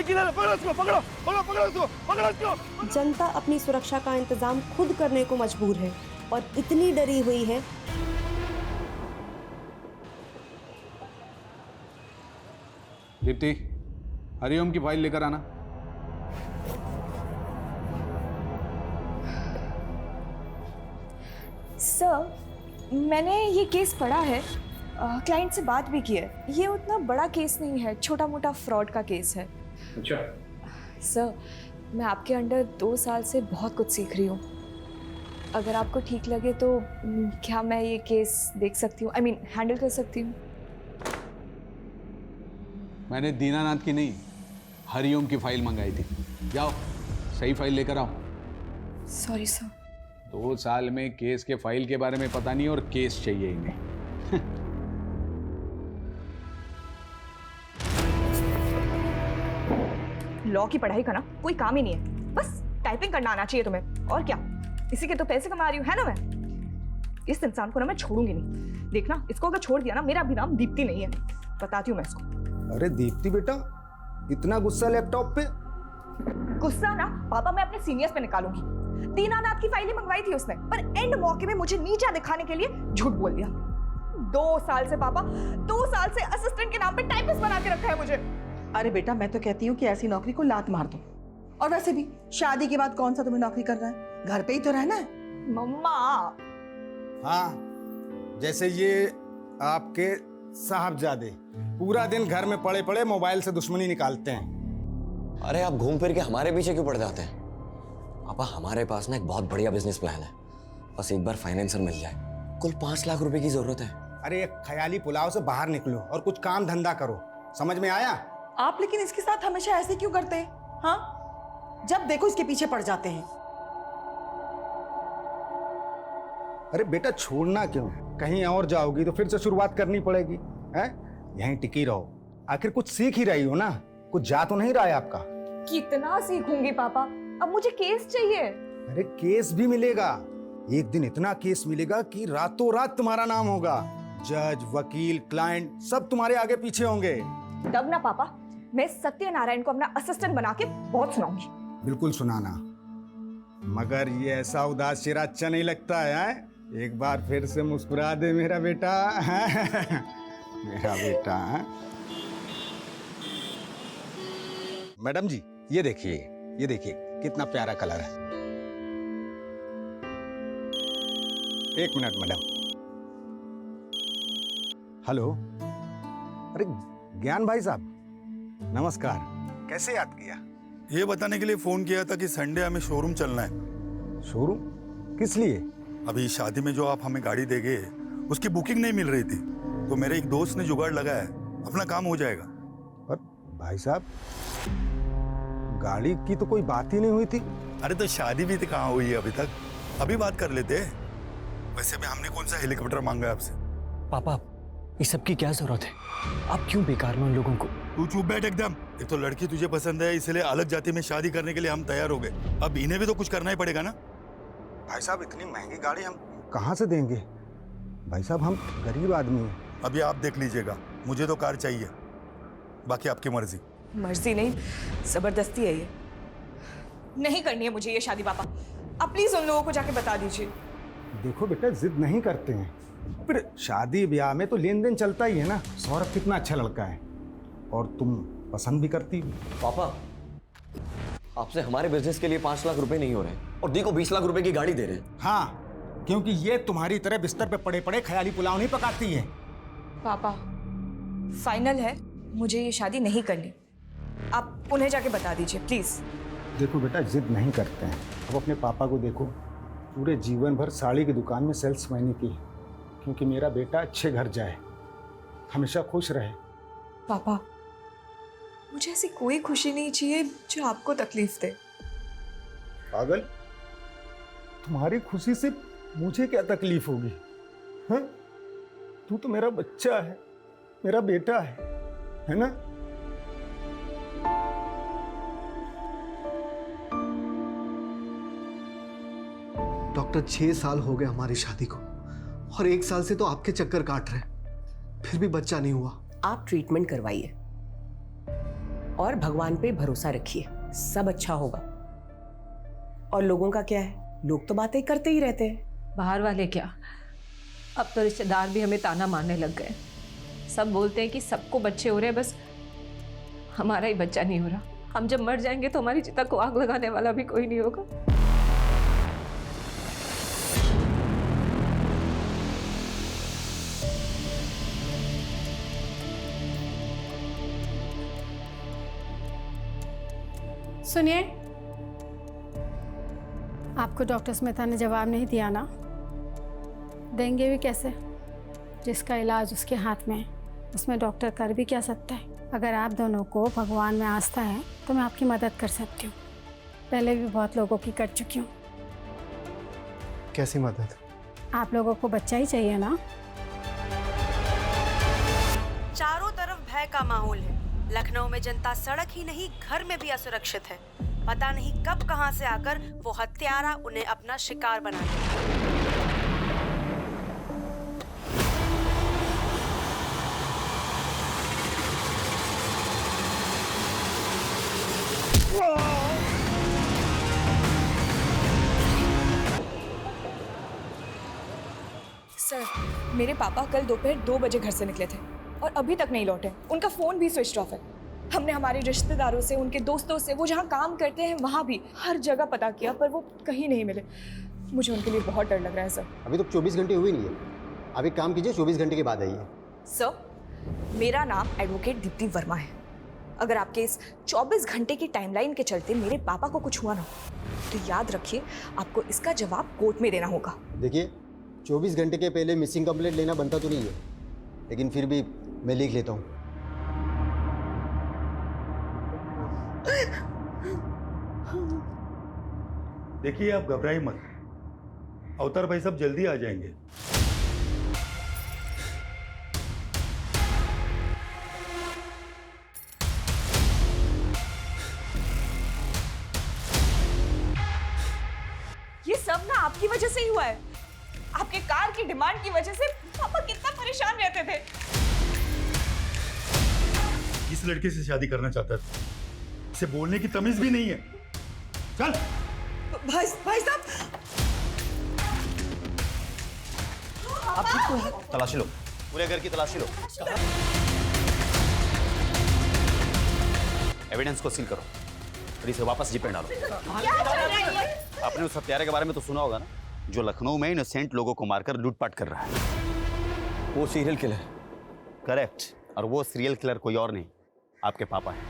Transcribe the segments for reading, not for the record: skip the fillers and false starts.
किधर है? पकड़ो इसको, पकड़ो पकड़ो पकड़ो इसको, पकड़ो इसको। जनता अपनी सुरक्षा का इंतजाम खुद करने को मजबूर है और इतनी डरी हुई है। दीप्ति, हरिओम की फाइल लेकर आना। सर, मैंने ये केस पढ़ा है, क्लाइंट से बात भी की है। ये उतना बड़ा केस नहीं है, छोटा मोटा फ्रॉड का केस है। अच्छा। सर, मैं आपके अंडर 2 साल से बहुत कुछ सीख रही हूँ। अगर आपको ठीक लगे तो क्या मैं ये केस देख सकती हूँ, हैंडल कर सकती हूँ? मैंने दीनानाथ की नहीं, हरिओम की फाइल मंगाई थी। जाओ, सही फाइल लेकर आओ। Sorry sir. 2 साल में केस के फाइल के बारे में पता नहीं और केस चाहिए इन्हें। लॉ की पढ़ाई का ना कोई काम ही नहीं है, बस टाइपिंग करना आना चाहिए तुम्हें, और क्या। इसी के तो पैसे कमा रही हूँ, है ना। मैं इस इंसान को ना मैं छोड़ूंगी नहीं। देखना, इसको अगर छोड़ दिया ना, मेरा भी नाम दीप्ति नहीं है, बताती हूँ मैं इसको। अरे दीप्ति बेटा, इतना गुस्सा लैपटॉप पे? गुस्सा ना पापा मैं अपने सीनियर्स पे निकालूंगी। दीनानाथ की फाइलें मंगवाई थी उसने, पर एंड मौके में मुझे नीचा दिखाने के लिए झूठ बोल दिया। 2 साल से पापा, 2 साल से असिस्टेंट के नाम पे टाइपिस्ट बना के रखा है मुझे। अरे बेटा, मैं तो कहती हूँ कि ऐसी नौकरी को लात मार दो। और वैसे भी शादी के बाद कौन सा तुम्हें नौकरी करना है, घर पे ही तो रहना है। मम्मा। हाँ, जैसे ये आपके साहबजादे पूरा दिन घर में पड़े पड़े मोबाइल से दुश्मनी निकालते हैं। अरे आप घूम फिर के हमारे पीछे क्यों पड़ जाते हैं? पापा, हमारे पास ना एक बहुत बढ़िया बिजनेस प्लान है, बस एक बार फाइनेंसर मिल जाए। कुल 5 लाख रुपए की जरूरत है। अरे एक ख्याली पुलाव से बाहर निकलो और कुछ काम धंधा करो, समझ में आया? आप लेकिन इसके साथ हमेशा ऐसे क्यों करते हैं? हाँ, जब देखो इसके पीछे पड़ जाते हैं। अरे बेटा, छोड़ना क्यों? कहीं और जाओगी तो फिर से शुरुआत करनी पड़ेगी, हैं? यहीं टिकी रहो, आखिर कुछ सीख ही रही हो ना, कुछ जा तो नहीं रहा है आपका। कितना सीखूंगी पापा, अब मुझे केस चाहिए। अरे केस भी मिलेगा, एक दिन इतना केस मिलेगा कि रातों रात तुम्हारा नाम होगा। जज, वकील, क्लाइंट सब तुम्हारे आगे पीछे होंगे। तब ना पापा, मैं सत्यनारायण को अपना असिस्टेंट बना के बहुत सुनाऊंगी। बिल्कुल सुनाना, मगर ये ऐसा उदास चेहरा अच्छा नहीं लगता है। एक बार फिर से मुस्कुरा दे मेरा बेटा। मेरा बेटा। मैडम जी, ये देखिए कितना प्यारा कलर है। एक मिनट मैडम। हेलो, अरे ज्ञान भाई साहब, नमस्कार। कैसे याद किया? ये बताने के लिए फोन किया था कि संडे हमें शोरूम चलना है। शोरूम? किस लिए? अभी शादी में जो आप हमें गाड़ी देंगे उसकी बुकिंग नहीं मिल रही थी, तो मेरे एक दोस्त ने जुगाड़ लगाया है, अपना काम हो जाएगा। पर भाई साहब, गाड़ी की तो कोई बात ही नहीं हुई थी। अरे तो शादी भी तो कहाँ हुई है अभी तक, अभी बात कर लेते हैं। वैसे भी हमने कौन सा हेलीकॉप्टर मांगा है आपसे? पापा, इस सब की क्या जरूरत है? आप क्यों बेकार में उन लोगों को? तू चुप बैठ एकदम। एक तो लड़की तुझे पसंद है, इसलिए अलग जाति में शादी करने के लिए हम तैयार हो गए। अब इन्हें भी तो कुछ करना ही पड़ेगा ना। भाई साहब, इतनी महंगी गाड़ी हम कहाँ से देंगे? भाई साहब, हम गरीब आदमी हैं। अभी आप देख लीजिएगा, मुझे तो कार चाहिए, बाकी आपकी मर्जी। मर्जी नहीं, जबरदस्ती है ये। नहीं करनी है मुझे ये शादी पापा, आप प्लीज उन लोगों को जाके बता दीजिए। देखो बेटा, जिद नहीं करते हैं, फिर शादी ब्याह में तो लेन देन चलता ही है ना। सौरभ कितना अच्छा लड़का है और तुम पसंद भी करती हो। पापा, आपसे हमारे बिजनेस के लिए 5 लाख रुपए नहीं हो रहे और दी को 20 लाख रुपए की गाड़ी दे रहे हैं। हाँ, क्योंकि ये तुम्हारी तरह बिस्तर पे पड़े पड़े ख्याली पुलाव नहीं पकाती है। पापा, फाइनल है, मुझे ये शादी नहीं करनी। आप उन्हें जाके बता दीजिए प्लीज। देखो बेटा, जिद नहीं करते हैं। अब अपने पापा को देखो, पूरे जीवन भर साड़ी की दुकान में सेल्समैनी की, क्योंकि मेरा बेटा अच्छे घर जाए, हमेशा खुश रहे। पापा, मुझे ऐसी कोई खुशी नहीं चाहिए जो आपको तकलीफ दे। पागल, तुम्हारी खुशी से मुझे क्या तकलीफ होगी? हाँ, तू तो मेरा बच्चा है, मेरा बेटा है ना? डॉक्टर, 6 साल हो गए हमारी शादी को और 1 साल से तो आपके चक्कर काट रहे हैं, फिर भी बच्चा नहीं हुआ। आप ट्रीटमेंट करवाइए और भगवान पे भरोसा रखिए, सब अच्छा होगा। और लोगों का क्या है, लोग तो बातें करते ही रहते हैं। बाहर वाले क्या, अब तो रिश्तेदार भी हमें ताना मारने लग गए। सब बोलते हैं कि सबको बच्चे हो रहे हैं, बस हमारा ही बच्चा नहीं हो रहा। हम जब मर जाएंगे तो हमारी चिता को आग लगाने वाला भी कोई नहीं होगा। सुनिए, आपको डॉक्टर स्मिता ने जवाब नहीं दिया ना? देंगे भी कैसे? जिसका इलाज उसके हाथ में है, उसमें डॉक्टर कर भी क्या सकता है? अगर आप दोनों को भगवान में आस्था है तो मैं आपकी मदद कर सकती हूँ। पहले भी बहुत लोगों की कर चुकी हूँ। कैसी मदद? आप लोगों को बच्चा ही चाहिए ना? चारों तरफ भय का माहौल है। लखनऊ में जनता सड़क ही नहीं घर में भी असुरक्षित है। पता नहीं कब कहां से आकर वो हत्यारा उन्हें अपना शिकार बना ले। सर, मेरे पापा कल दोपहर 2 बजे घर से निकले थे और अभी तक नहीं लौटे। उनका फोन भी स्विच ऑफ है। हमने हमारे रिश्तेदारों से, उनके दोस्तों से, वो जहाँ काम करते हैं वहाँ भी हर जगह पता किया, पर वो कहीं नहीं मिले। मुझे उनके लिए बहुत डर लग रहा है सर। अभी तो 24 घंटे हुए नहीं है। आप एक काम कीजिए, 24 घंटे के बाद आइए। सर, मेरा नाम एडवोकेट दीप्ति वर्मा है। अगर आपके इस 24 घंटे की टाइमलाइन के चलते मेरे पापा को कुछ हुआ ना, तो याद रखिए आपको इसका जवाब कोर्ट में देना होगा। देखिए, 24 घंटे के पहले मिसिंग कंप्लेंट लेना बनता तो नहीं है, लेकिन फिर भी मैं लिख लेता हूँ। देखिए, आप घबराइए मत। अवतार भाई साहब जल्दी आ जाएंगे। ये सब ना आपकी वजह से ही हुआ है। आपके कार की डिमांड की वजह से पापा कितना परेशान रहते थे। इस लड़के से शादी करना चाहता था, इसे बोलने की तमीज भी नहीं है। चल भाई साहब, आप ठीक तो हैं? तलाशी लो, पूरे घर की तलाशी लो। एविडेंस को सील करो और इसे वापस जीप में डालो। आपने उस हत्यारे के बारे में तो सुना होगा ना, जो लखनऊ में इनोसेंट लोगों को मारकर लूटपाट कर रहा है। वो सीरियल किलर। करेक्ट। और वो सीरियल किलर कोई और नहीं, आपके पापा हैं।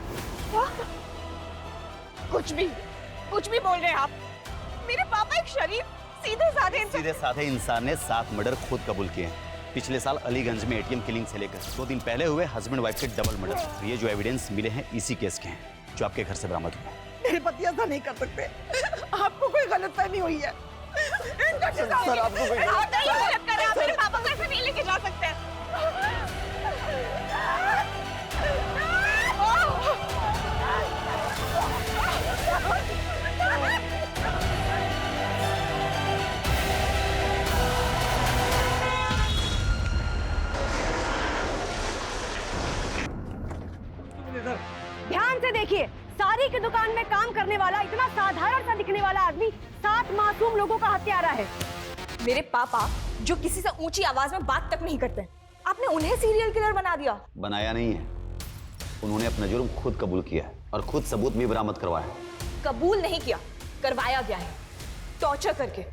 कुछ भी बोल रहे हैं आप। मेरे पापा एक शरीफ सीधे साधे इंसान ने 7 मर्डर खुद कबूल किए हैं। पिछले साल अलीगंज में एटीएम किलिंग से लेकर 2 दिन पहले हुए हस्बैंड वाइफ के डबल मर्डर। ये जो एविडेंस मिले हैं इसी केस के हैं, जो आपके घर से बरामद हुए। मेरे पति ऐसा नहीं कर सकते। आपको कोई गलतफहमी हुई है। सर, आपको कोई आप मेरे पापा को ऐसे नहीं लेके जा सकते। ध्यान से देखिए, सारी की दुकान में काम करने वाला इतना साधारण सा दिखने वाला आदमी 7 मासूम लोगों का हत्यारा है। मेरे पापा जो किसी से ऊंची आवाज में बात तक नहीं करते, आपने उन्हें सीरियल किलर बना दिया। बनाया नहीं है, उन्होंने अपना जुर्म खुद कबूल किया है और खुद सबूत भी बरामद करवाया है। कबूल नहीं किया, करवाया गया है, टॉर्चर करके।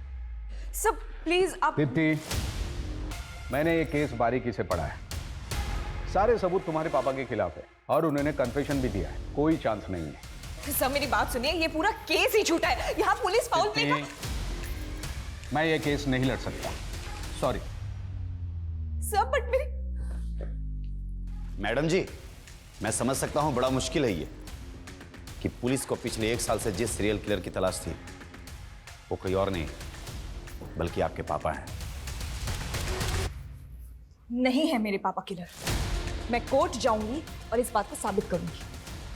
सब प्लीज आप। दीप्ति, मैंने ये केस बारीकी से पढ़ा है। सारे सबूत तुम्हारे पापा के खिलाफ है और उन्होंने कन्फेशन भी दिया है। कोई चांस नहीं है। सब मेरी बात सुनिए, ये पूरा केस ही झूठा है। यहाँ पुलिस फाउल प्ले का। मैं ये केस नहीं लड़ सकता, सॉरी। सब बट मेरी। मैडम जी, मैं समझ सकता हूं बड़ा मुश्किल है ये कि पुलिस को पिछले 1 साल से जिस सीरियल किलर की तलाश थी वो कोई और नहीं बल्कि आपके पापा हैं। नहीं है मेरे पापा किलर। मैं कोर्ट जाऊंगी और इस बात को साबित करूंगी,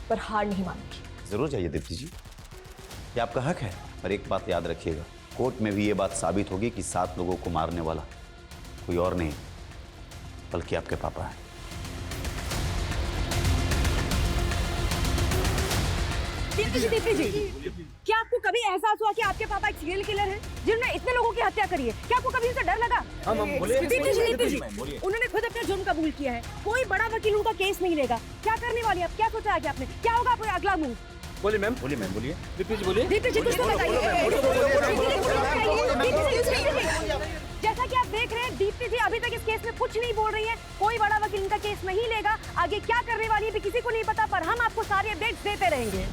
पर हार नहीं मानूंगी। जरूर जाइए दीप्ति जी, ये आपका हक है। पर एक बात याद रखिएगा, कोर्ट में भी ये बात साबित होगी कि 7 लोगों को मारने वाला कोई और नहीं बल्कि आपके पापा हैं। दीप्ति जी, क्या आपको कभी एहसास हुआ कि आपके पापा एक सीरियल किलर हैं जिन्होंने इतने लोगों की हत्या करी है? क्या आपको कभी उनसे डर लगा? दीप्ति जी, उन्होंने खुद अपना जुर्म कबूल किया है, कोई बड़ा वकील उनका केस नहीं लेगा। क्या करने वाली आप? क्या सोचा है आपने? क्या होगा आपका अगला मूव? बोलिए मैम, बोलिए। दीप्ति जी बोलिए। दीप्ति जी कुछ तो बताइए। जैसा कि आप देख रहे हैं, दीप्ति जी अभी तक इस केस में कुछ नहीं बोल रही है। कोई बड़ा वकील इनका केस नहीं लेगा। आगे क्या करने वाली है भी किसी को नहीं पता, पर हम आपको सारे अपडेट्स देते रहेंगे।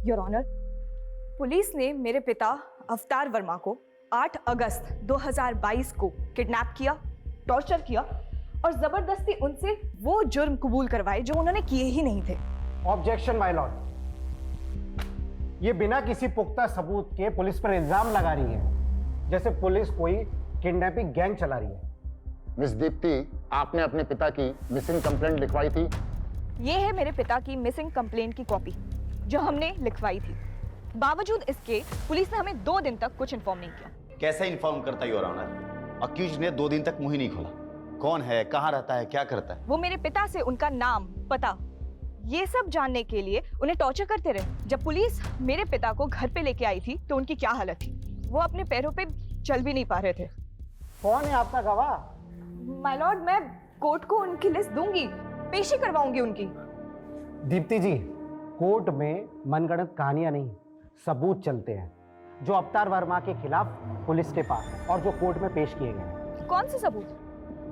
योर ऑनर, पुलिस ने मेरे पिता अवतार वर्मा को 8 अगस्त 2022 को किडनैप किया, टॉर्चर किया और जबरदस्ती उनसे वो जुर्म कबूल करवाए जो उन्होंने किए ही नहीं थे। ऑब्जेक्शन माय लॉर्ड, ये बिना किसी पुख्ता सबूत के पुलिस पर इल्जाम लगा रही है, जैसे पुलिस कोई किडनैपिंग गैंग चला रही है। मिस दीप्ति, आपने अपने पिता की मिसिंग कंप्लेंट लिखवाई थी? ये है मेरे पिता की मिसिंग कंप्लेंट की कॉपी जो हमने लिखवाई थी। बावजूद इसके पुलिस ने हमें 2 दिन तक कुछ इन्फॉर्म नहीं किया। कैसे इन्फॉर्म करता योर ऑनर? अक्यूज ने 2 दिन तक मुंह ही नहीं खोला। कौन है, कहाँ रहता है, क्या करता है? वो मेरे पिता से उनका नाम, पता, ये सब जानने के लिए उन्हें टॉर्चर करते रहे। जब पुलिस मेरे पिता को घर पे लेके आई थी तो उनकी क्या हालत थी, वो अपने पैरों पे चल भी नहीं पा रहे थे। कौन है आपका गवाह? माय लॉर्ड, मैं कोर्ट को उनकी लिस्ट दूंगी, पेशी करवाऊंगी उनकी। दीप्ति जी, कोर्ट में मनगढ़ंत कहानियां नहीं, सबूत चलते हैं जो अवतार वर्मा के खिलाफ पुलिस के पास है और जो कोर्ट में पेश किए गए। कौन से सबूत?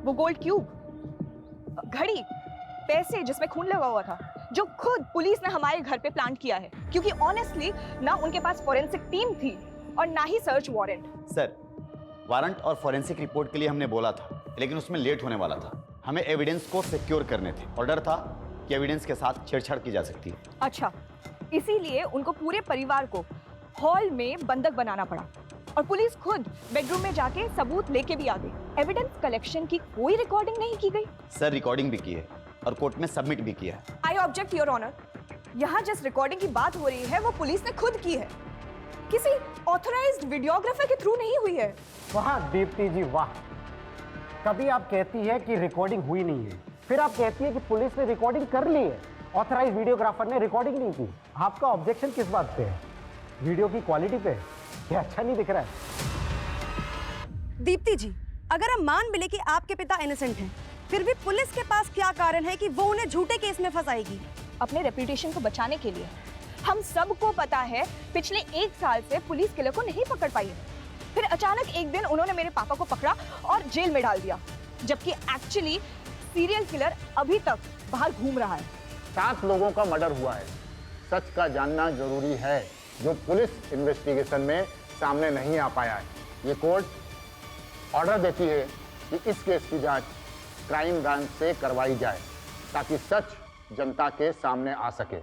वो गोल्ड क्यूब, घड़ी, पैसे जिसमें खून लगा हुआ था, जो खुद पुलिस ने हमारे घर पे प्लांट किया है, क्योंकि ऑनेस्टली ना उनके पास फॉरेंसिक टीम थी और ना ही सर्च वारंट। सर, वारंट और फॉरेंसिक रिपोर्ट के लिए हमने बोला था, लेकिन उसमें लेट होने वाला था। हमें एविडेंस को सिक्योर करने थे और डर था कि एविडेंस के साथ छेड़छाड़ की जा सकती है। अच्छा, इसीलिए उनको पूरे परिवार को हॉल में बंधक बनाना पड़ा और पुलिस खुद बेडरूम में जाके सबूत लेके भी आ गई। एविडेंस कलेक्शन की कोई रिकॉर्डिंग नहीं की गई। सर, रिकॉर्डिंग भी की है और कोर्ट में सबमिट भी किया है। आई ऑब्जेक्ट योर ऑनर, यहाँ जिस रिकॉर्डिंग की बात हो रही है वो पुलिस ने खुद की है, किसी ऑथराइज्ड वीडियोग्राफर के थ्रू नहीं हुई है। वाह दीप्ति जी वाह, कभी आप कहती है कि रिकॉर्डिंग हुई नहीं है, फिर आप कहती है कि पुलिस ने रिकॉर्डिंग कर ली है, ऑथराइज्ड वीडियोग्राफर ने रिकॉर्डिंग नहीं की। आपका ऑब्जेक्शन किस बात पे है? वीडियो की क्वालिटी पे? क्या अच्छा नहीं दिख रहा है? दीप्ति जी, अगर हम मान भी ले कि आपके पिता इनोसेंट हैं, फिर भी पुलिस के पास क्या कारण है कि वो उन्हें झूठे केस में फंसाएगी? अपने रेपुटेशन को बचाने के लिए। हम सबको पता है पिछले 1 साल से पुलिस किलर को नहीं पकड़ पाई है। फिर अचानक एक दिन उन्होंने मेरे पापा को पकड़ा और जेल में डाल दिया, जबकि एक्चुअली सीरियल किलर अभी तक बाहर घूम रहा है। 7 लोगों का मर्डर हुआ है, सच का जानना जरूरी है, जो पुलिस इन्वेस्टिगेशन में सामने नहीं आ पाया है। ये कोर्ट ऑर्डर देती है कि इस केस की जांच क्राइम ब्रांच से करवाई जाए ताकि सच जनता के सामने आ सके।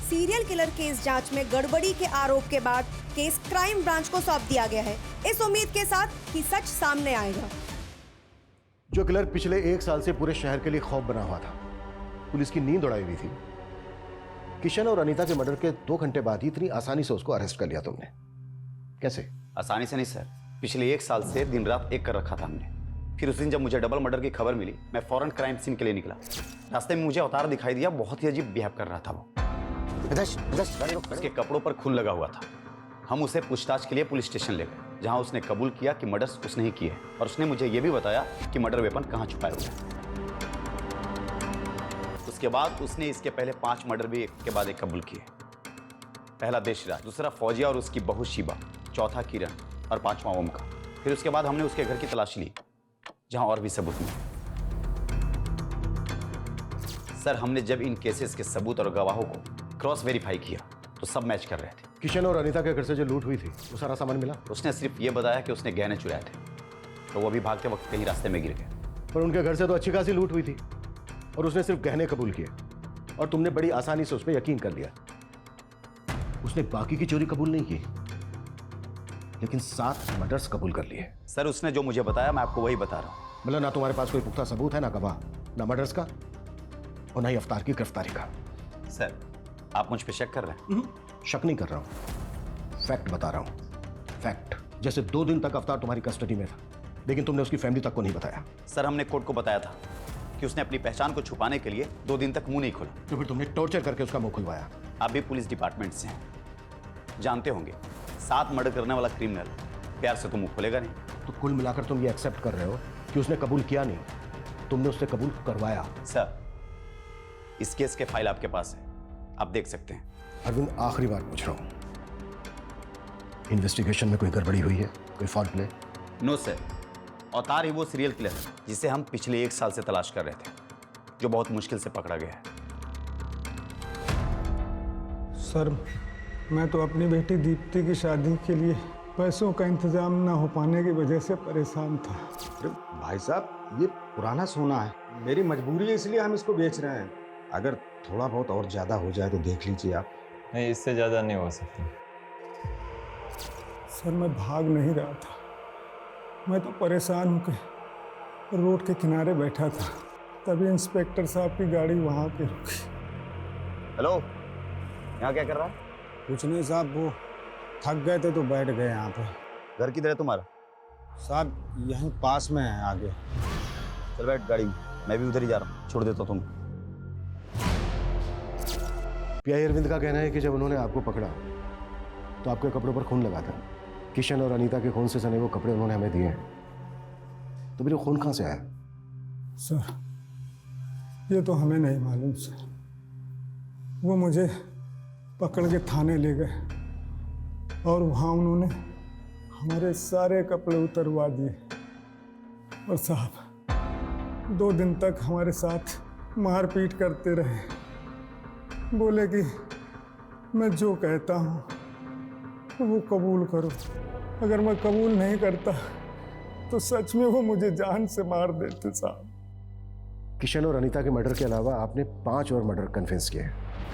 सीरियल किलर केस जांच में गड़बड़ी के आरोप के बाद केस क्राइम ब्रांच को सौंप दिया गया है, इस उम्मीद के साथ कि सच सामने आएगा। जो किलर पिछले 1 साल से पूरे शहर के लिए खौफ बना हुआ था, पुलिस की नींद उड़ाई हुई थी, किशन और अनीता के मर्डर के 2 घंटे बाद ही इतनी आसानी से उसको अरेस्ट कर लिया तुमने। कैसे? आसानी से नहीं सर, पिछले 1 साल से दिन रात एक कर रखा था हमने। फिर उस दिन जब मुझे डबल मर्डर की खबर मिली, मैं फौरन क्राइम सीन के लिए निकला। रास्ते में मुझे अवतार दिखाई दिया, बहुत ही अजीब बिहेव कर रहा था वो। उसके कपड़ों पर खून लगा हुआ था। हम उसे पूछताछ के लिए पुलिस स्टेशन ले गए, जहां उसने कबूल किया कि मर्डर्स उसने ही किए और उसने मुझे यह भी बताया कि मर्डर वेपन कहां छुपाया हुआ है। उसके बाद उसने इसके पहले 5 मर्डर भी एक के बाद एक कबूल किए। पहला देशराज, दूसरा फौजिया और उसकी बहू शिबा, चौथा किरण और 5वां ओमकार। फिर उसके बाद हमने उसके घर की तलाशी ली, जहां और भी सबूत मिले। सर, हमने जब इन केसेस के सबूत और गवाहों को क्रॉस वेरीफाई किया तो सब मैच कर रहे थे। किशन और अनीता के घर से जो लूट हुई थी, वो सारा सामान मिला? उसने सिर्फ ये बताया कि उसने गहने चुराए थे, तो वो अभी भागते वक्त कहीं रास्ते में गिर गए। पर उनके घर से तो अच्छी खासी लूट हुई थी और उसने सिर्फ गहने कबूल किए और तुमने बड़ी आसानी से उस पर यकीन कर लिया। उसने बाकी की चोरी कबूल नहीं की, लेकिन 7 मर्डर्स कबूल कर लिए। सर, उसने जो मुझे बताया मैं आपको वही बता रहा हूँ। मतलब ना तुम्हारे पास कोई पुख्ता सबूत है, ना गवाह, ना मर्डर्स का और ना ही अवतार की गिरफ्तारी का। सर, आप मुझ पे शक कर रहे हैं? शक नहीं कर रहा हूं, फैक्ट बता रहा हूं। फैक्ट। जैसे 2 दिन तक अवतार तुम्हारी कस्टडी में था, लेकिन तुमने उसकी फैमिली तक को नहीं बताया। सर हमने कोर्ट को बताया था कि उसने अपनी पहचान को छुपाने के लिए 2 दिन तक मुंह नहीं खोला। तो फिर तुमने टॉर्चर करके उसका मुंह खुलवाया। आप भी पुलिस डिपार्टमेंट से हैं, जानते होंगे 7 मर्डर करने वाला क्रिमिनल प्यार से तो मुंह खोलेगा नहीं। तो कुल मिलाकर तुम ये एक्सेप्ट कर रहे हो कि उसने कबूल किया नहीं, तुमने उससे कबूल करवाया। सर इस केस के फाइल आपके पास है, आप देख सकते हैं। अरविंद आखिरी बार पूछ रहा हूं, इन्वेस्टिगेशन में कोई गड़बड़ी हुई है, कोई फॉल्ट प्ले? नो सर, अवतार ही वो सीरियल किलर है जिसे हम पिछले 1 साल से तलाश कर रहे थे, जो बहुत मुश्किल से पकड़ा गया है। सर मैं तो अपनी बेटी दीप्ति की शादी के लिए पैसों का इंतजाम ना हो पाने की वजह से परेशान था। अरे भाई साहब ये पुराना सोना है, मेरी मजबूरी है इसलिए हम इसको बेच रहे हैं। अगर थोड़ा बहुत और ज्यादा हो जाए तो देख लीजिए आप। नहीं, इससे ज्यादा नहीं हो सकता। सर मैं भाग नहीं रहा था, मैं तो परेशान होकर रोड के किनारे बैठा था, तभी इंस्पेक्टर साहब की गाड़ी वहाँ पे रुकी। हेलो, यहाँ क्या कर रहा है? कुछ नहीं साहब, वो थक गए थे तो बैठ गए यहाँ पे। घर किधर है तुम्हारा? साहब यहीं पास में है आगे। चल बैठ गाड़ी में, मैं भी उधर ही जा रहा हूँ, छोड़ देता हूँ तुम। पीआई अरविंद का कहना है कि जब उन्होंने आपको पकड़ा तो आपके कपड़ों पर खून लगा था। किशन और अनीता के खून से सने वो कपड़े उन्होंने हमें दिए हैं, तो फिर वो खून कहाँ से आया? सर ये तो हमें नहीं मालूम सर, वो मुझे पकड़ के थाने ले गए और वहाँ उन्होंने हमारे सारे कपड़े उतरवा दिए और साहब 2 दिन तक हमारे साथ मारपीट करते रहे। बोले कि मैं जो कहता हूँ वो कबूल करो, अगर मैं कबूल नहीं करता तो सच में वो मुझे जान से मार देते साहब। किशन और अनीता के मर्डर के अलावा आपने 5 और मर्डर कन्फेस किए।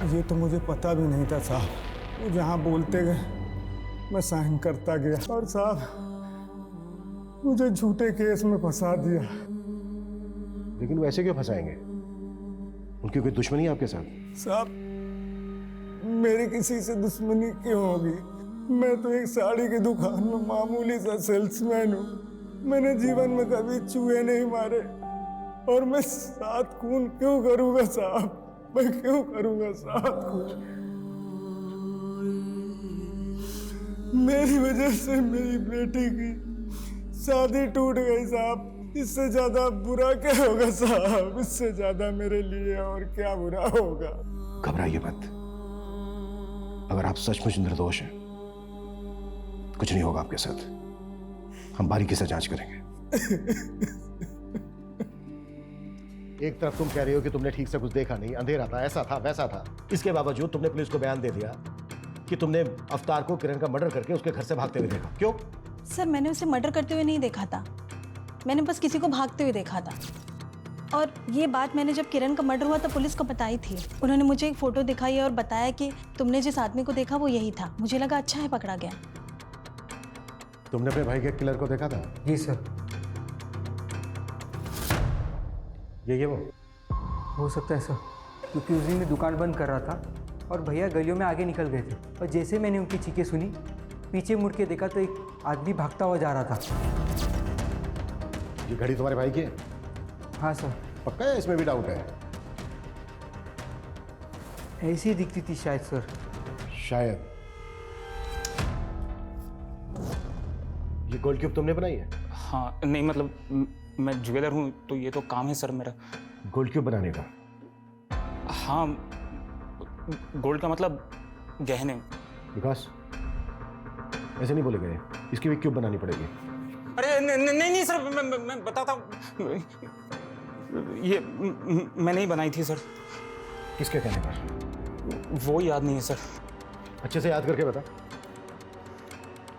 ये तो मुझे पता भी नहीं था साहब, वो जहाँ बोलते गए मैं साइन करता गया और साहब मुझे झूठे केस में फंसा दिया। लेकिन वो ऐसे क्यों फंसाएंगे? उनकी कोई दुश्मनी है आपके साथ? साहब मेरी किसी से दुश्मनी क्यों होगी? मैं तो एक साड़ी की दुकान में मामूली सा सेल्समैन हूँ। मैंने जीवन में कभी चूहे नहीं मारे और मैं 7 खून क्यों करूँगा साहब? मैं क्यों करूँगा 7 खून? मेरी वजह से मेरी बेटी की शादी टूट गई साहब। इससे ज्यादा बुरा क्या होगा साहब? इससे ज्यादा मेरे लिए और क्या बुरा होगा? घबराइए मत, अगर आप सचमुच निर्दोष हैं कुछ नहीं होगा आपके साथ, हम बारीकी से जांच करेंगे। एक तरफ तुम कह रही हो कि तुमने ठीक से कुछ देखा नहीं, अंधेरा था, ऐसा था वैसा था, इसके बावजूद तुमने पुलिस को बयान दे दिया कि तुमने अवतार को किरण का मर्डर करके उसके घर से भागते हुए देखा। क्यों? सर मैंने उसे मर्डर करते हुए नहीं देखा था, मैंने बस किसी को भागते हुए देखा था। और ये बात मैंने जब किरण का मर्डर हुआ तो पुलिस को बताई थी। उन्होंने मुझे एक फ़ोटो दिखाई और बताया कि तुमने जिस आदमी को देखा वो यही था। मुझे लगा अच्छा है पकड़ा गया। तुमने अपने भाई के किलर को देखा था? जी सर। ये वो हो सकता है सर, क्योंकि उस दिन मैं दुकान बंद कर रहा था और भैया गलियों में आगे निकल गए थे और जैसे मैंने उनकी चीखें सुनी, पीछे मुड़ के देखा तो एक आदमी भागता हुआ जा रहा था। ये घड़ी तुम्हारे भाई की है? हाँ सर। पक्का है? इसमें भी डाउट है? ऐसी ही दिखती थी शायद सर। शायद। ये गोल्ड क्यूब तुमने बनाई है? हाँ, नहीं मतलब मैं ज्वेलर हूँ तो ये तो काम है सर मेरा। गोल्ड क्यूब बनाने का? हाँ, गोल्ड का मतलब गहने। विकास ऐसे नहीं बोले गए, इसकी भी क्यूब बनानी पड़ेगी। अरे नहीं सर, मैं बताता हूँ, ये मैं नहीं बनाई थी सर। किसके कहने पर? वो याद नहीं है सर। अच्छे से याद करके बता।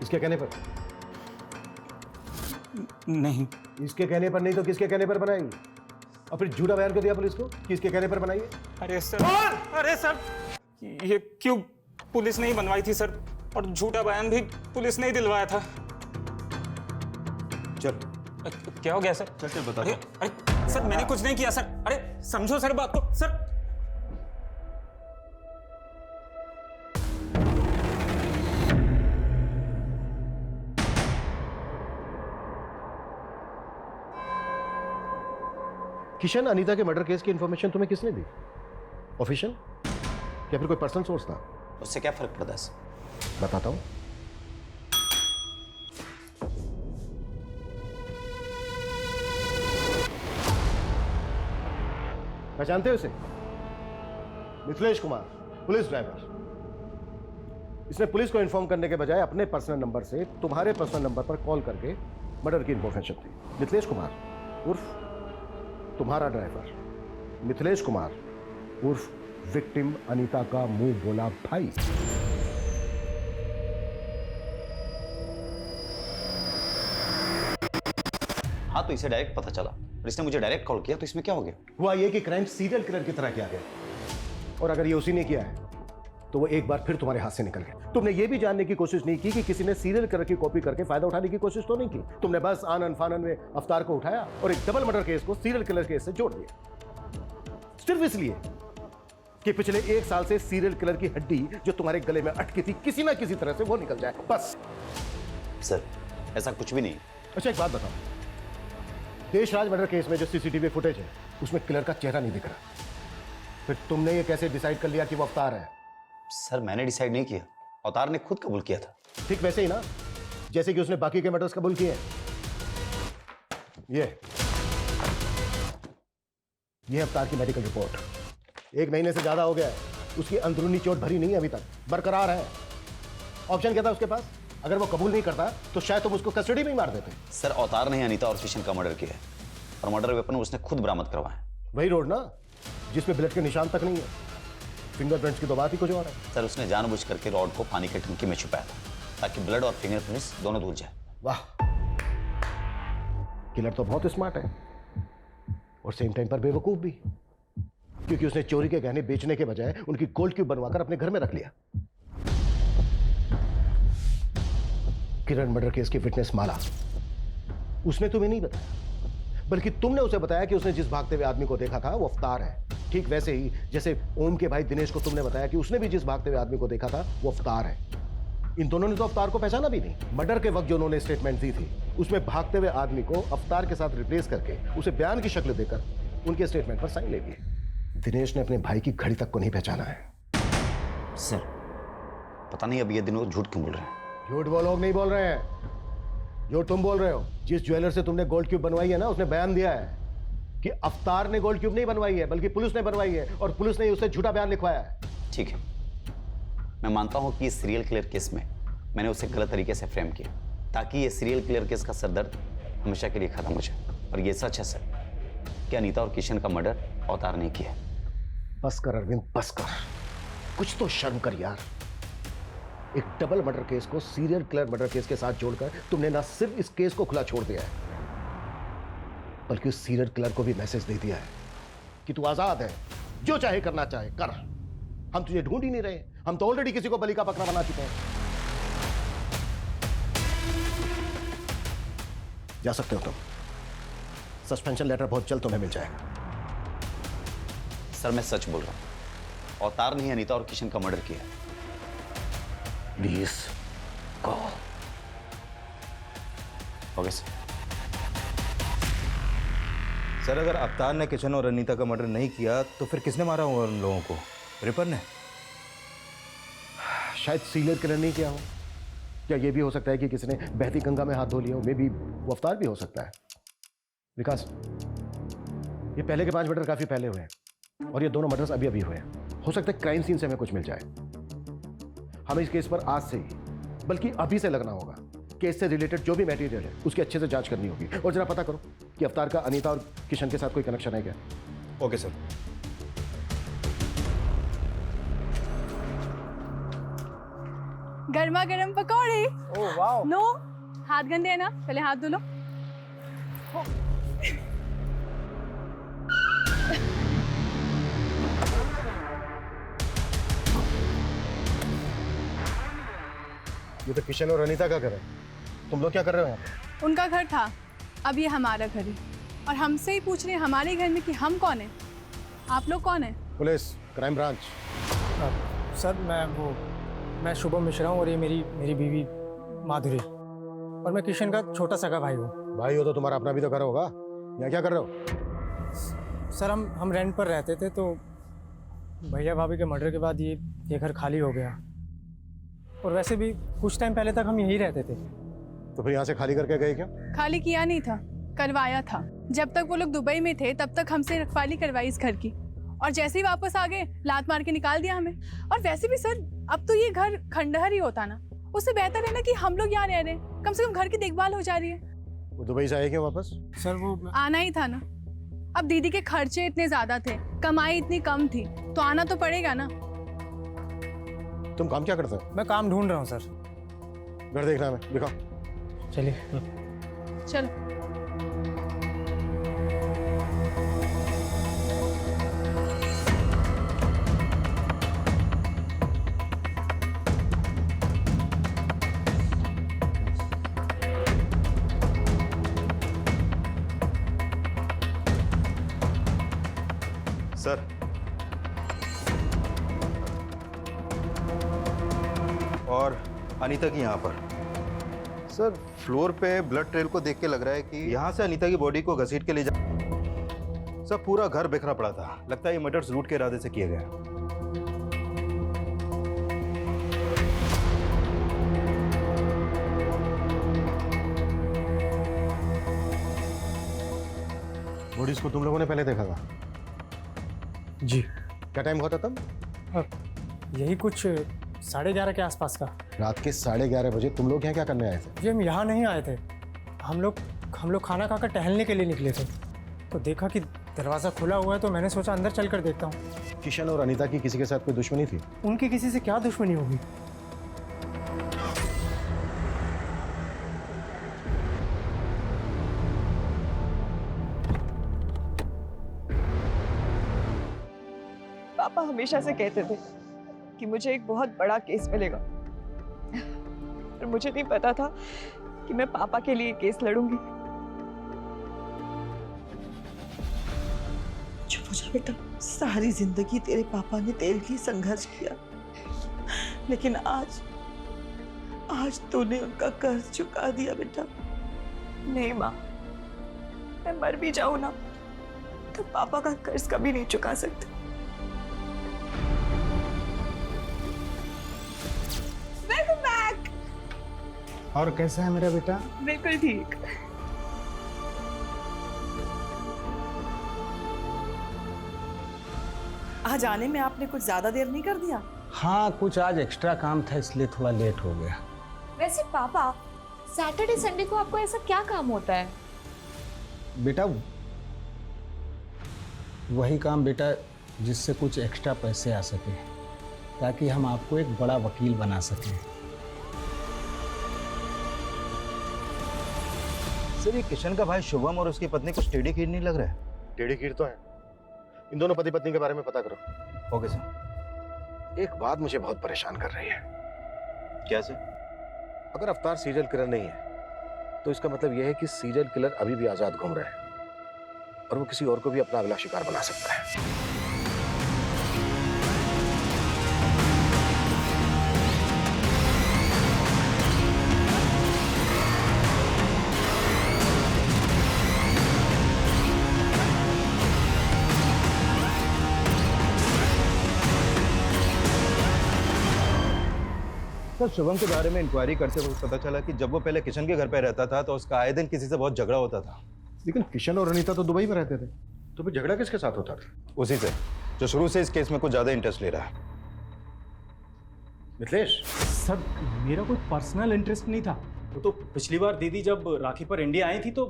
इसके कहने पर? नहीं। इसके कहने पर नहीं तो किसके कहने पर बनाई? और फिर झूठा बयान क्यों दिया पुलिस को कि इसके कहने पर बनाई है? अरे सर, ये क्यों पुलिस ने ही बनवाई थी सर, और झूठा बयान भी पुलिस ने ही दिलवाया था। चल। क्या हो गया सर? चल बता। अरे सर मैंने कुछ नहीं किया सर। अरे समझो सर बात को सर। किशन अनीता के मर्डर केस की इंफॉर्मेशन तुम्हें किसने दी? ऑफिशियल या फिर कोई पर्सनल सोर्स था? उससे क्या फर्क पड़ता है सर? बताता हूं। पहचानते हो इसे? Mithilesh Kumar, police driver. इसने पुलिस को इन्फॉर्म करने के बजाय अपने पर्सनल नंबर से तुम्हारे पर्सनल नंबर पर कॉल करके मर्डर की इंफॉर्मेशन दी। मिथिलेश कुमार उर्फ तुम्हारा ड्राइवर, मिथिलेश कुमार उर्फ विक्टिम अनीता का मुंह बोला भाई। हाँ, तो इसे डायरेक्ट पता चला और इसने मुझे डायरेक्ट कॉल किया, तो इसमें क्या हो गया? हुआ ये कि क्राइम सीरियल किलर की तरह किया गया, और अगर ये उसी ने किया है तो वो एक बार फिर तुम्हारे हाथ से निकल गया। तुमने ये भी जानने की कोशिश नहीं की कि किसी ने सीरियल किलर की कॉपी करके फायदा उठाने की कोशिश तो नहीं की। तुमने बस आनन फानन में अवतार को उठाया और एक डबल मर्डर केस को सीरियल किलर केस से जोड़ दिया, सिर्फ इसलिए कि पिछले 1 साल से सीरियल किलर की हड्डी जो तुम्हारे गले में अटकी थी किसी ना किसी तरह से वो निकल जाए, बस। सर, ऐसा कुछ भी नहीं। अच्छा, एक बात बताओ, देशराज मर्डर केस में जो सीसीटीवी फुटेज है उसमें किलर का चेहरा नहीं दिख रहा, फिर तुमने ये कैसे डिसाइड कर लिया कि वो अवतार है? सर, मैंने डिसाइड नहीं किया, अवतार ने खुद कबूल किया था। ठीक वैसे ही ना जैसे कि उसने बाकी के मर्डर्स कबूल किए। ये अवतार की मेडिकल रिपोर्ट 1 महीने से ज्यादा हो गया है, उसकी अंदरूनी चोट भरी नहीं है, अभी तक बरकरार है। ऑप्शन क्या था उसके पास? अगर वो कबूल नहीं करता तो शायद तुम उसको कस्टडी में ही मार देते। सर, अवतार ने अनीता और किशन का मर्डर किया है और मर्डर वेपन उसने खुद बरामद करवाया। वही रोड ना जिसमें ब्लड के निशान तक नहीं है, फिंगरप्रिंट्स की तो बात ही कुछ और है। सर, उसने जानबूझ करके रॉड को पानी की टंकी में छुपाया था ताकि ब्लड और फिंगरप्रिंट्स दोनों धुल जाए। वाह, किलर तो बहुत स्मार्ट है और सेम टाइम पर बेवकूफ भी, क्योंकि उसने चोरी के गहने बेचने के बजाय उनकी गोल्ड क्यूब बनवाकर अपने घर में रख लिया। किरण मर्डर केस की विटनेस माला, उसने तुम्हें नहीं बताया, बल्कि तुमने उसे बताया कि उसने जिस भागते हुए आदमी को देखा था वो अवतार है। ठीक वैसे ही जैसे ओम के भाई दिनेश को तुमने बताया कि उसने भी जिस भागते हुए आदमी को देखा था वो अवतार है। इन दोनों ने तो अवतार को पहचाना भी नहीं। मर्डर के वक्त जो उन्होंने स्टेटमेंट दी थी उसमें भागते हुए आदमी को अवतार के साथ रिप्लेस करके उसे बयान की शक्ल देकर उनके स्टेटमेंट पर साइन ले लिए। दिनेश ने अपने भाई की घड़ी तक को नहीं पहचाना है। सर, पता नहीं अब ये दिनों झूठ क्यों बोल रहे हैं। झूठ वो लोग नहीं बोल रहे हैं जो तुम बोल रहे हो। जिस ज्वेलर से तुमने गोल्ड क्यूब बनवाई है ना, उसने बयान दिया है कि अवतार ने गोल्ड क्यूब नहीं बनवाई है बल्कि पुलिस ने बनवाई है, और पुलिस ने उसे झूठा बयान लिखवाया है। ठीक है, मैं मानता हूं कि इस सीरियल किलर केस में मैंने उसे गलत तरीके से फ्रेम किया ताकि ये सीरियल किलर केस का सरदर्द हमेशा के लिए खत्म हो जाए। और ये सच है सर कि अनीता और किशन का मर्डर अवतार ने किया। बस कर अरविंद, बस कर, कुछ तो शर्म कर यार। एक डबल मर्डर केस को सीरियल किलर मर्डर केस के साथ जोड़कर तुमने ना सिर्फ इस केस को खुला छोड़ दिया है बल्कि उस सीरियल किलर को भी मैसेज दे दिया है कि तू आजाद है, जो चाहे करना चाहे कर, हम तुझे ढूंढ ही नहीं रहे, हम तो ऑलरेडी किसी को बलि का बकरा बना चुके हैं। जा सकते हो तुम, सस्पेंशन लेटर बहुत जल्द तुम्हें मिल जाएगा। सर, मैं सच बोल रहा हूं, अवतार ने अनीता और किशन का मर्डर किया। Please go. Okay sir. Sir, अगर अवतार ने किशन और अनीता का मर्डर नहीं किया तो फिर किसने मारा होगा उन लोगों को? रिपर ने? शायद सीरियल किलर नहीं किया हो, या ये भी हो सकता है कि किसी ने बहती गंगा में हाथ धो लिया हो। मे बी वो अवतार भी हो सकता है। विकास, ये पहले के 5 मर्डर काफी पहले हुए हैं और ये दोनों मर्डर्स अभी अभी हुए हैं। हो सकता है क्राइम सीन से हमें कुछ मिल जाए। हमें इस केस पर आज से ही बल्कि अभी से लगना होगा। केस से रिलेटेड जो भी मटेरियल है उसकी अच्छे से जांच करनी होगी, और जरा पता करो कि अवतार का अनीता और किशन के साथ कोई कनेक्शन है क्या। Okay sir. गर्मा गर्म पकौड़े। ओह वाह। नो, हाथ गंदे है ना, पहले हाथ धो लो। ये तो किशन और अनीता का घर है, तुम लोग क्या कर रहे हो यहाँ पे? उनका घर था, अब ये हमारा घर है, और हमसे ही पूछ रहे हैं हमारे घर में कि हम कौन है। आप लोग कौन है? Police, crime branch. सर, मैं शुभम मिश्रा हूँ और ये मेरी बीवी माधुरी, और मैं किशन का छोटा सगा भाई हूँ। भाई हो तो तुम्हारा अपना भी तो घर होगा, यहाँ क्या कर रहे हो? सर हम रेंट पर रहते थे, तो भैया भाभी के मर्डर के बाद ये घर खाली हो गया। और वैसे भी कुछ टाइम पहले तक हम यहीं रहते थे। तो फिर यहाँ से खाली करके गए क्यों? खाली किया नहीं था, करवाया था। जब तक वो लोग दुबई में थे तब तक हमसे रखवाली करवाई इस घर की, और जैसे ही वापस आ गए लात मार के निकाल दिया हमें। और वैसे भी सर अब तो ये घर खंडहर ही होता ना, उससे बेहतर है ना कि हम लोग यहाँ रह रहे हैं, कम से कम घर की देखभाल हो जा रही है। वो दुबई से आए क्यों वापस? सर वो आना ही था ना, अब दीदी के खर्चे इतने ज्यादा थे, कमाई इतनी कम थी, तो आना तो पड़ेगा ना। तुम काम क्या करते हो? मैं काम ढूंढ रहा हूँ सर। घर देखना है, दिखाओ। चलिए चलो। सर, और अनीता की यहाँ पर सर फ्लोर पे ब्लड ट्रेल को देख के लग रहा है कि यहाँ से अनीता की बॉडी को घसीट के ले जा। सर पूरा घर बिखरा पड़ा था, लगता है ये मर्डर्स लूट के इरादे से किया गया। बॉडीज को तुम लोगों ने पहले देखा था? जी। क्या टाइम होता तब? यही कुछ 11:30 के आसपास का। रात के 11:30 बजे तुम लोग यहाँ क्या करने आए थे? जी हम यहाँ नहीं आए थे, हम लोग खाना खाकर टहलने के लिए निकले थे, तो देखा कि दरवाज़ा खुला हुआ है, तो मैंने सोचा अंदर चल कर देखता हूँ। किशन और अनीता की किसी के साथ कोई दुश्मनी थी? उनकी किसी से क्या दुश्मनी होगी? पापा हमेशा से कहते थे कि मुझे एक बहुत बड़ा केस मिलेगा, पर मुझे नहीं पता था कि मैं पापा के लिए केस लड़ूंगी। चुप हो जा बेटा, सारी जिंदगी तेरे पापा ने तेरे लिए संघर्ष किया, लेकिन आज तूने उनका कर्ज चुका दिया बेटा। नहीं माँ, मैं मर भी जाऊं ना तो पापा का कर्ज कभी नहीं चुका सकते। Welcome back. और कैसा है मेरा बेटा? बिल्कुल ठीक। आज आने में आपने कुछ ज्यादा देर नहीं कर दिया? हाँ, कुछ आज एक्स्ट्रा काम था इसलिए थोड़ा लेट हो गया। वैसे पापा, सैटरडे संडे को आपको ऐसा क्या काम होता है? बेटा वही काम बेटा जिससे कुछ एक्स्ट्रा पैसे आ सके, ताकि हम आपको एक बड़ा वकील बना सकें। सर ये किशन का भाई शुभम और उसकी पत्नी कुछ टेढ़ी खीर नहीं लग रहा है? टेढ़ी खीर तो है। इन दोनों पति पत्नी के बारे में पता करो। Okay sir. एक बात मुझे बहुत परेशान कर रही है। क्या सर? अगर अवतार सीरियल किलर नहीं है तो इसका मतलब यह है कि सीरियल किलर अभी भी आजाद घूम रहा है और वो किसी और को भी अपना अगला शिकार बना सकता है। सर शुभम के बारे में इंक्वायरी करते हुए पता चला कि जब वो पहले किशन के घर पे रहता था तो उसका आए दिन किसी से बहुत झगड़ा होता था। लेकिन किशन और अनीता तो दुबई में रहते थे, तो फिर झगड़ा किसके साथ होता था? उसी से जो शुरू से इस केस में कुछ ज्यादा इंटरेस्ट ले रहा है। मिथिलेश सर मेरा कोई पर्सनल इंटरेस्ट नहीं था, वो तो पिछली बार दीदी जब राखी पर इंडिया आई थी तो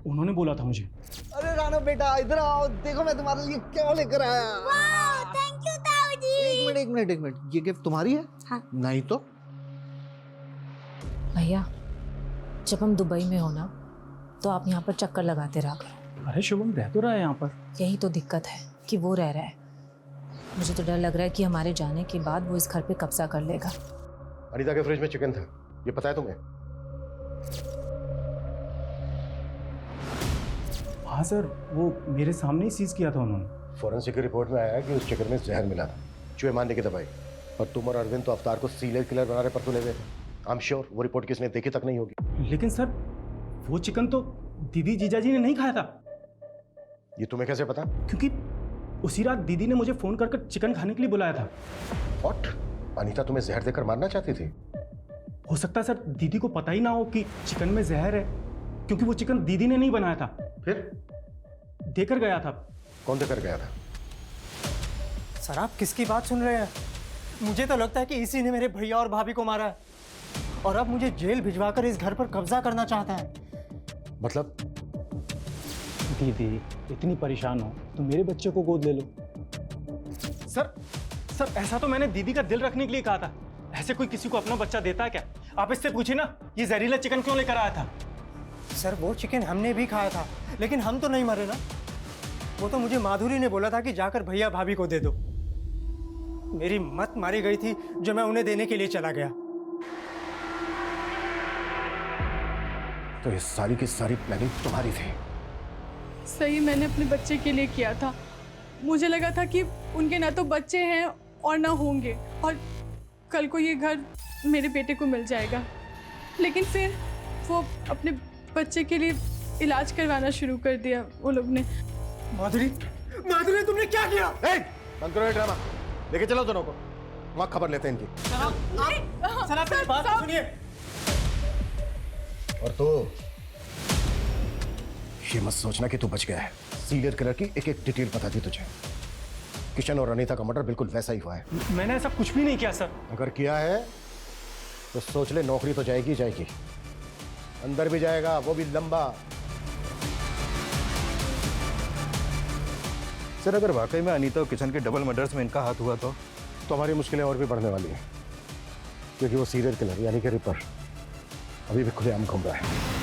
उन्होंने बोला था मुझे। अरे रानो बेटा इधर आओ, देखो मैं तुम्हारे लिए क्या लेकर आया। थैंक यू ताऊ जी। एक मिनट, ये गिफ्ट तुम्हारी है? हाँ। नहीं तो भैया, जब हम दुबई में हो ना तो आप यहाँ पर चक्कर लगाते रहा करो। अरे शुभम रह तो रहा है यहाँ पर। यही तो दिक्कत है कि वो रह रहा है। मुझे तो डर लग रहा है कि हमारे जाने के बाद वो इस घर पे कब्जा कर लेगा। अनीता के फ्रिज में चिकन था, ये पता है तुम्हें? हाँ सर, वो मेरे सामने ही सीज किया था उन्होंने। फॉरेंसिक रिपोर्ट में आया कि उस चिकन में जहर मिला था, चूहे मारने की दवाई। और तुम और अरविंद तो अवतार को सीरियल किलर बना रहे पर तुले हुए थे। आई एम श्योर वो रिपोर्ट किसने देखी तक नहीं होगी। लेकिन सर वो चिकन तो दीदी जीजाजी ने नहीं खाया था। ये तुम्हें कैसे पता? क्योंकि उसी रात दीदी ने मुझे फोन कर चिकन खाने के लिए बुलाया था। व्हाट? अनीता तुम्हें जहर देकर मारना चाहती थी? हो सकता है सर दीदी को पता ही ना हो कि चिकन में जहर है, क्योंकि वो चिकन दीदी ने नहीं बनाया था। फिर देकर गया था। कौन देकर गया था? सर आप किसकी बात सुन रहे हैं? मुझे तो लगता है कि इसी ने मेरे भैया और भाभी को मारा है और अब मुझे जेल भिजवाकर इस घर पर कब्जा करना चाहता है। मतलब? दीदी इतनी परेशान हो तो मेरे बच्चे को गोद ले लो। सर ऐसा तो मैंने दीदी का दिल रखने के लिए कहा था। ऐसे कोई किसी को अपना बच्चा देता है क्या? आप इससे पूछिए ना, ये जहरीला चिकन क्यों लेकर आया था? सर वो चिकन हमने भी खाया था, लेकिन हम तो नहीं मरे ना। वो तो मुझे माधुरी ने बोला था कि जाकर भैया भाभी को दे दो। मेरी मत मारी गई थी जो मैं उन्हें देने के लिए चला गया। तो ये सारी की सारी प्लानिंग तुम्हारी थी? सही मैंने अपने बच्चे के लिए किया था। मुझे लगा था कि उनके ना तो बच्चे हैं और ना होंगे, और कल को ये घर मेरे बेटे को मिल जाएगा। लेकिन फिर वो अपने बच्चे के लिए इलाज करवाना शुरू कर दिया वो लोग ने। माधुरी तुमने क्या किया? बंद करो ये ड्रामा, लेके चलो दोनों को, वहां खबर लेते हैं इनकी। सर आप मेरी बात सुनिए। और तो ये मत सोचना कि तू बच गया है। सीरियल किलर की एक एक डिटेल पता थी तुझे। किशन और अनीता का मर्डर बिल्कुल वैसा ही हुआ है। मैंने ऐसा कुछ भी नहीं किया सर। अगर किया है तो सोच ले, नौकरी तो जाएगी जाएगी, अंदर भी जाएगा, वो भी लंबा। सर अगर वाकई में अनीता और किशन के डबल मर्डर्स में इनका हाथ हुआ तो हमारी मुश्किलें और भी बढ़ने वाली हैं, क्योंकि वो सीरियल किलर यानी कि रिपर अभी भी खुलेआम घूम रहा है।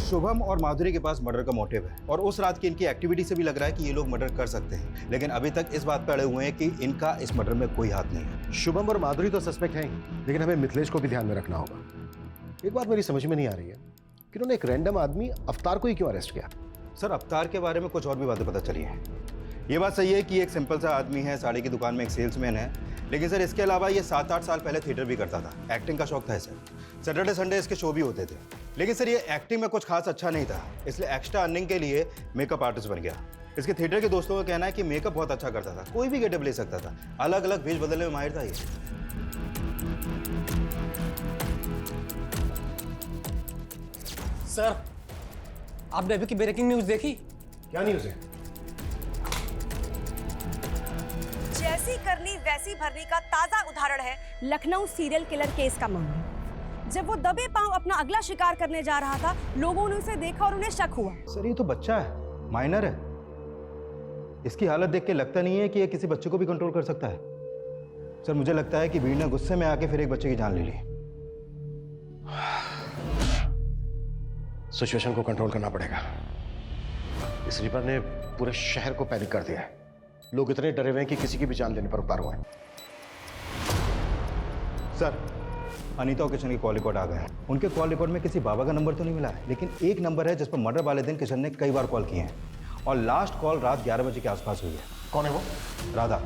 शुभम और माधुरी के पास मर्डर का मोटिव है, और उस रात की इनकी एक्टिविटी से भी लग रहा है कि ये लोग मर्डर कर सकते हैं, लेकिन अभी तक इस बात पर अड़े हुए हैं कि इनका इस मर्डर में कोई हाथ नहीं है। शुभम और माधुरी तो सस्पेक्ट हैं, लेकिन हमें मिथिलेश को भी ध्यान में रखना होगा। एक बात मेरी समझ में नहीं आ रही है कि उन्होंने एक रैंडम आदमी अवतार को ही क्यों अरेस्ट किया? सर अवतार के बारे में कुछ और भी बातें पता चली हैं। ये बात सही है कि एक सिंपल सा आदमी है, साड़ी की दुकान में एक सेल्समैन है, लेकिन सर इसके अलावा ये 7-8 साल पहले थिएटर भी करता था। एक्टिंग का शौक था इसे। सैटरडे संडे इसके शो भी होते थे, लेकिन सर ये एक्टिंग में कुछ खास अच्छा नहीं था, इसलिए एक्स्ट्रा अर्निंग के लिए मेकअप आर्टिस्ट बन गया। इसके थिएटर के दोस्तों का कहना है कि मेकअप बहुत अच्छा करता था, कोई भी गेटअप ले सकता था, अलग अलग भेष बदलने में माहिर था ये। सर आपने अभी की ब्रेकिंग न्यूज देखी? क्या न्यूज है? जैसी करनी वैसी भरनी का ताजा उदाहरण है लखनऊ सीरियल किलर केस का मामला। जब वो दबे पांव अपना अगला शिकार करने जा रहा था, लोगों ने उसे देखा और उन्हें शक हुआ। सर ये तो बच्चा है, माइनर है, इसकी हालत देख के लगता नहीं है कि ये किसी बच्चे को भी कंट्रोल कर सकता है। सर मुझे लगता है कि भीड़ ने गुस्से में आके फिर एक बच्चे की जान ले ली। सिचुएशन को कंट्रोल करना पड़ेगा। इस रिपर ने पूरे शहर को पैनिक कर दिया है। लोग इतने डरे हुए हैं कि किसी की भी जान लेने पर उतार हुए हैं। सर अनीता और किशन के कॉल रिकॉर्ड आ गए हैं। उनके कॉल रिकॉर्ड में किसी बाबा का नंबर तो नहीं मिला है, लेकिन एक नंबर है जिस पर मर्डर वाले दिन किशन ने कई बार कॉल किए हैं, और लास्ट कॉल रात 11 बजे के आसपास हुई है। कौन है वो? राधा।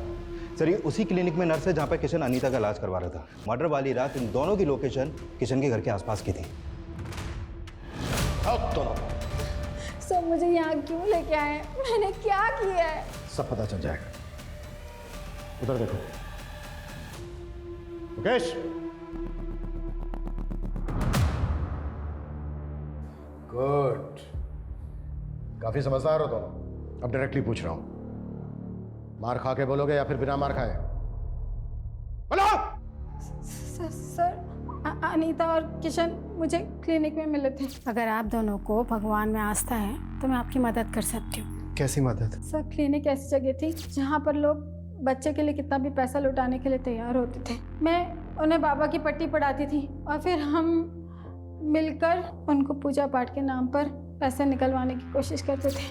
सर ये उसी क्लिनिक में नर्स है जहाँ पर किशन अनीता का इलाज करवा रहा था। मर्डर वाली रात इन दोनों की लोकेशन किशन के घर के आसपास की थी। सर मुझे यहाँ क्यों लेके आए? मैंने क्या किया है? सब पता चल जाएगा। उधर देखो मुकेश। गुड, काफी समझदार हो तुम। अब डायरेक्टली पूछ रहा हूं, मार खा के बोलोगे या फिर बिना मार खाए? बोलो। सर अनीता और किशन मुझे क्लिनिक में मिले थे। अगर आप दोनों को भगवान में आस्था है तो मैं आपकी मदद कर सकती हूँ। कैसी मदद? सर क्लिनिक ऐसी जगह थी जहाँ पर लोग बच्चे के लिए कितना भी पैसा लुटाने के लिए तैयार होते थे। मैं उन्हें बाबा की पट्टी पढ़ाती थी और फिर हम मिलकर उनको पूजा पाठ के नाम पर पैसे निकलवाने की कोशिश करते थे।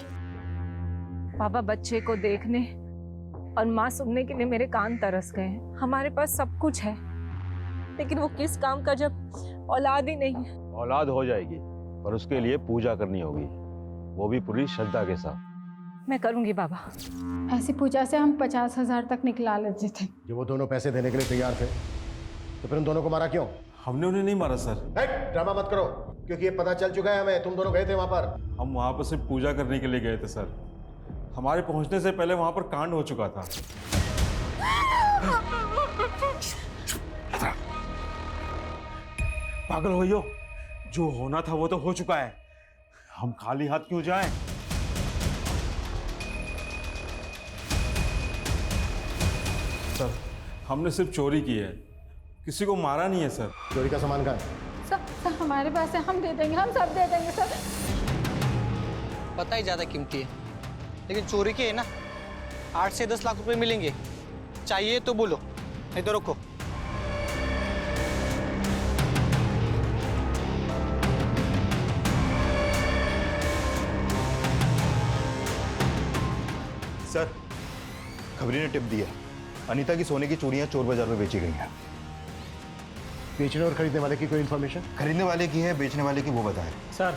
पापा बच्चे को देखने और माँ सुनने के लिए मेरे कान तरस गए हैं। हमारे पास सब कुछ है, लेकिन वो किस काम का जब औलाद ही नहीं है। औलाद हो जाएगी, पर उसके लिए पूजा करनी होगी, वो भी पूरी श्रद्धा के साथ। मैं करूंगी बाबा। ऐसी पूजा से हम 50,000 तक निकला लेते थे। जब वो दोनों पैसे देने के लिए तैयार थे तो फिर उन दोनों को मारा क्यों? हमने उन्हें नहीं मारा सर। ड्रामा मत करो, क्योंकि ये पता चल चुका है हमें, तुम दोनों गए थे वहां पर। हम वहां पर सिर्फ पूजा करने के लिए गए थे सर। हमारे पहुंचने से पहले वहां पर कांड हो चुका था। पागल हो यो, जो होना था वो तो हो चुका है, हम खाली हाथ क्यों जाएं? सर हमने सिर्फ चोरी की है, किसी को मारा नहीं है सर। चोरी का सामान कहाँ है? सर हमारे पास है, हम दे देंगे, हम सब दे देंगे सर। पता ही ज़्यादा कीमती है, लेकिन चोरी के है ना 8 से 10 लाख रुपए मिलेंगे। चाहिए तो बोलो, नहीं तो रखो। सर, खबरी ने टिप दिया, अनीता की सोने की चूड़ियां चोर बाजार में बेची गई हैं। बेचने और खरीदने वाले की कोई इन्फॉर्मेशन? खरीदने वाले की है, बेचने वाले की वो बताए। सर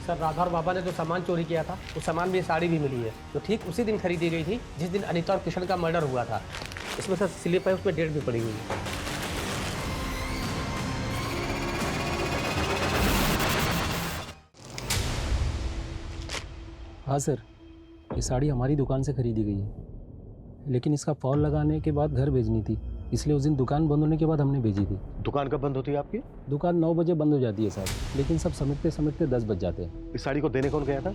सर राधा और बाबा ने जो सामान चोरी किया था, वो सामान भी साड़ी भी मिली है, जो ठीक उसी दिन खरीदी गई थी जिस दिन अनीता और किशन का मर्डर हुआ था। इसमें सर स्लिप है, उसमें डेट भी पड़ी हुई है। हाँ सर, ये साड़ी हमारी दुकान से खरीदी गई है, लेकिन इसका फॉल लगाने के बाद घर भेजनी थी, इसलिए उस दिन दुकान बंद होने के बाद हमने भेजी थी। दुकान कब बंद होती है आपकी? दुकान 9 बजे बंद हो जाती है सर, लेकिन सब समेटते समेटते 10 बज जाते हैं। इस साड़ी को देने कौन गया था?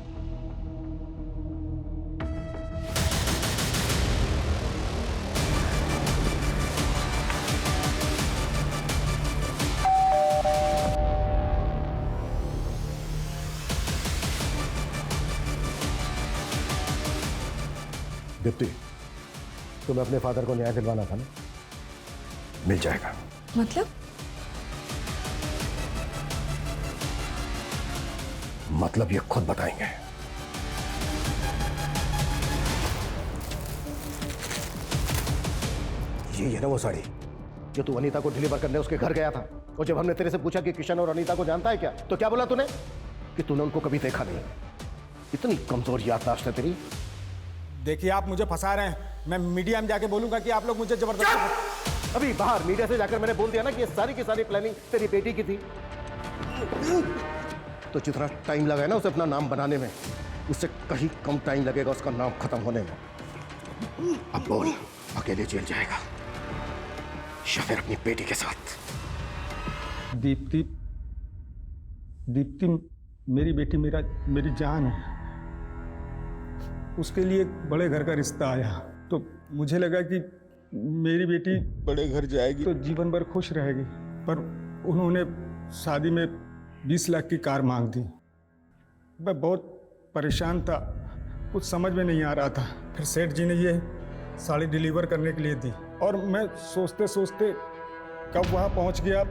दीप्ति, तुम्हें अपने फादर को न्याय दिलवाना था ना? मिल जाएगा। मतलब ये खुद बताएंगे। ये है ना वो साड़ी जो तू अनीता को डिलीवर करने उसके घर गया था, और जब हमने तेरे से पूछा कि किशन और अनीता को जानता है क्या, तो क्या बोला तूने? कि तूने उनको कभी देखा नहीं। इतनी कमजोर याददाश्त है तेरी। देखिए आप मुझे फंसा रहे हैं, मैं मीडिया में जाके बोलूंगा कि आप लोग मुझे जबरदस्ती। अभी बाहर मीडिया से जाकर मैंने बोल दिया ना कि ये सारी की सारी प्लानिंग तेरी बेटी की थी। तो जितना टाइम लगा है ना उसे अपना नाम बनाने में, उससे कहीं कम टाइम लगेगा उसका नाम खत्म होने में। अब बोल, अकेले जेल जाएगा या फिर अपनी बेटी के साथ? दीप्ति, दीप्ति मेरी बेटी मेरी जान है। उसके लिए बड़े घर का रिश्ता आया तो मुझे लगा कि मेरी बेटी बड़े घर जाएगी तो जीवन भर खुश रहेगी, पर उन्होंने शादी में 20 लाख की कार मांग दी। मैं बहुत परेशान था, कुछ समझ में नहीं आ रहा था। फिर सेठ जी ने ये साड़ी डिलीवर करने के लिए दी और मैं सोचते सोचते कब वहाँ पहुँच गया।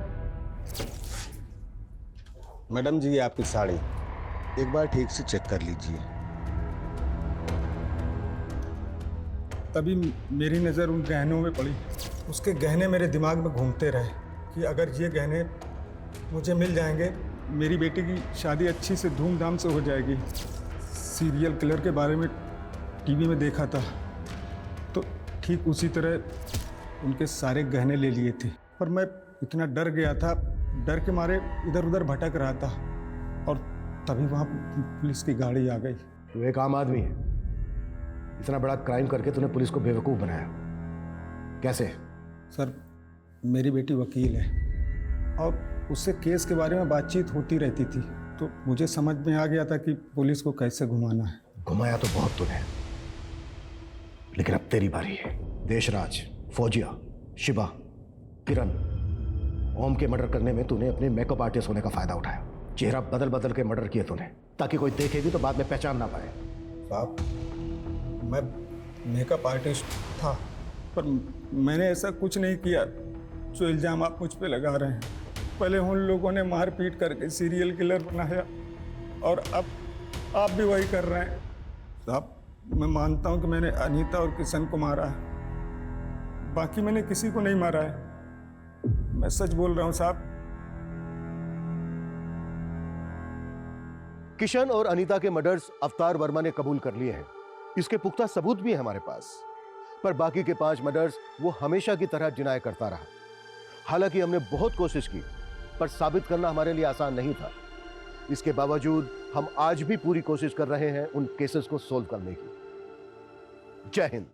मैडम जी, आपकी साड़ी एक बार ठीक से चेक कर लीजिए। तभी मेरी नज़र उन गहनों में पड़ी। उसके गहने मेरे दिमाग में घूमते रहे कि अगर ये गहने मुझे मिल जाएंगे, मेरी बेटी की शादी अच्छी से धूमधाम से हो जाएगी। सीरियल किलर के बारे में टीवी में देखा था, तो ठीक उसी तरह उनके सारे गहने ले लिए थे। पर मैं इतना डर गया था, डर के मारे इधर उधर भटक रहा था, और तभी वहाँ पुलिस की गाड़ी आ गई। तू एक आम आदमी है, इतना बड़ा क्राइम करके तूने पुलिस को बेवकूफ़ बनाया, कैसे? सर, मेरी बेटी वकील है और उससे केस के बारे में बातचीत होती रहती थी, तो मुझे समझ में आ गया था कि पुलिस को कैसे घुमाना है। घुमाया तो बहुत तूने, लेकिन अब तेरी बारी है। देशराज, फौजिया, शिवा, किरण, ओम के मर्डर करने में तूने अपने मेकअप आर्टिस्ट होने का फायदा उठाया। चेहरा बदल बदल के मर्डर किए तूने, ताकि कोई देखे भी तो बाद में पहचान ना पाए। साहब, मैं मेकअप आर्टिस्ट था, पर मैंने ऐसा कुछ नहीं किया जो इल्ज़ाम आप मुझ पे लगा रहे हैं। पहले उन लोगों ने मारपीट करके सीरियल किलर बनाया, और अब आप भी वही कर रहे हैं। साहब, मैं मानता हूं कि मैंने अनीता और किशन को मारा है, बाकी मैंने किसी को नहीं मारा है। मैं सच बोल रहा हूं साहब। किशन और अनीता के मर्डर्स अवतार वर्मा ने कबूल कर लिए हैं। इसके पुख्ता सबूत भी है हमारे पास। पर बाकी के 5 मर्डर्स वो हमेशा की तरह डिनाई करता रहा। हालांकि हमने बहुत कोशिश की, पर साबित करना हमारे लिए आसान नहीं था। इसके बावजूद हम आज भी पूरी कोशिश कर रहे हैं उन केसेस को सोल्व करने की। जय हिंद।